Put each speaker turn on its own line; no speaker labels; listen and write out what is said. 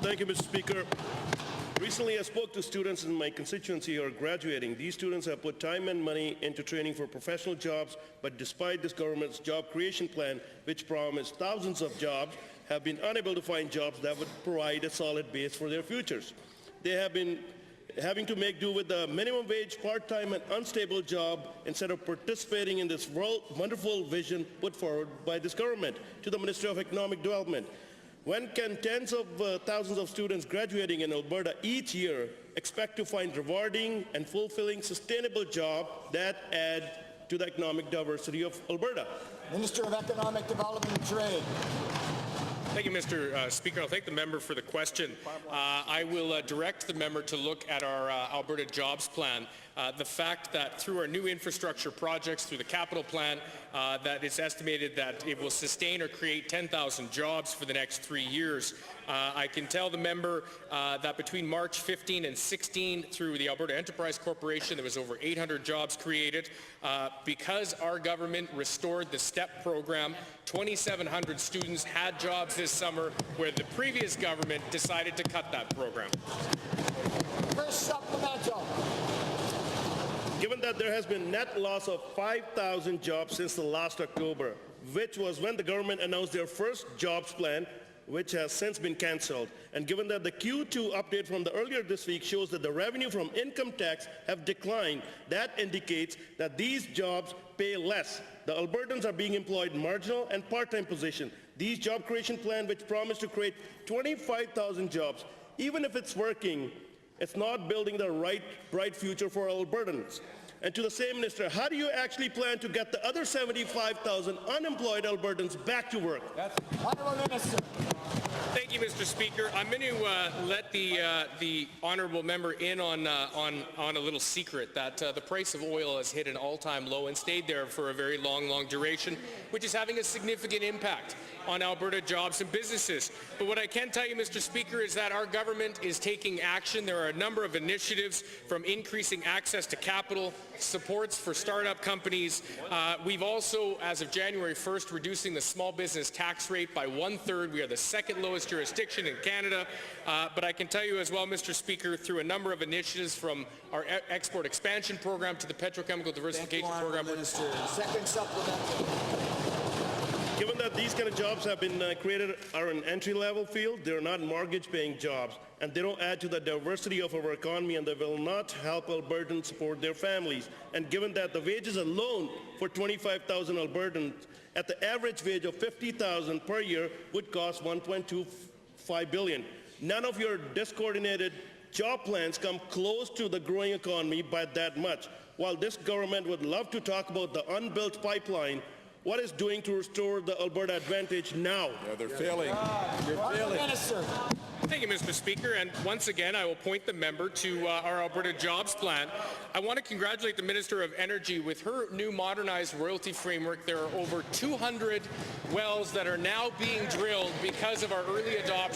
Thank you, Mr. Speaker. Recently, I spoke to students in my constituency who are graduating. These students have put time and money into training for professional jobs, but despite this government's job creation plan, which promised thousands of jobs, have been unable to find jobs that would provide a solid base for their futures. They have been having to make do with the minimum wage, part-time and unstable job instead of participating in this wonderful vision put forward by this government to the Ministry of Economic Development. When can tens of thousands of students graduating in Alberta each year expect to find rewarding and fulfilling sustainable jobs that add to the economic diversity of Alberta?
Minister of Economic Development and Trade.
Thank you, Mr. Speaker. I'll thank the member for the question. I will direct the member to look at our Alberta jobs plan. The fact that through our new infrastructure projects, through the capital plan, that it's estimated that it will sustain or create 10,000 jobs for the next 3 years. I can tell the member that between March 15 and 16, through the Alberta Enterprise Corporation, there was over 800 jobs created. Because our government restored the STEP program, 2,700 students had jobs this summer, where the previous government decided to cut that program.
First supplemental.
Given that there has been net loss of 5,000 jobs since the last October, which was when the government announced their first jobs plan, which has since been cancelled, and given that the Q2 update from the earlier this week shows that the revenue from income tax have declined, that indicates that these jobs pay less. The Albertans are being employed in marginal and part-time positions. These job creation plan, which promised to create 25,000 jobs, even if it's working, it's not building the right, bright future for Albertans. And to the same minister, how do you actually plan to get the other 75,000 unemployed Albertans back to work?
Honourable Minister.
Thank you, Mr. Speaker. I'm going to let the honourable member in on a little secret that the price of oil has hit an all-time low and stayed there for a very long duration, which is having a significant impact on Alberta jobs and businesses. But what I can tell you, Mr. Speaker, is that our government is taking action. There are a number of initiatives, from increasing access to capital, supports for startup companies. We've also, as of January 1st, reducing the small business tax rate by 1/3. We are the second lowest jurisdiction in Canada. But I can tell you as well, Mr. Speaker, through a number of initiatives, from our export expansion program to the petrochemical diversification program.
Minister. Second supplemental.
Given that these kind of jobs have been created are an entry-level field, they're not mortgage-paying jobs, and they don't add to the diversity of our economy, and they will not help Albertans support their families. And given that the wages alone for 25,000 Albertans at the average wage of 50,000 per year would cost $1.25 billion. None of your discoordinated job plans come close to the growing economy by that much. While this government would love to talk about the unbuilt pipeline, what is doing to restore the Alberta advantage now?
Yeah, they're failing. You're failing.
Minister.
Thank you, Mr. Speaker. And once again, I will point the member to our Alberta jobs plan. I want to congratulate the Minister of Energy. With her new modernized royalty framework, there are over 200 wells that are now being drilled because of our early adoption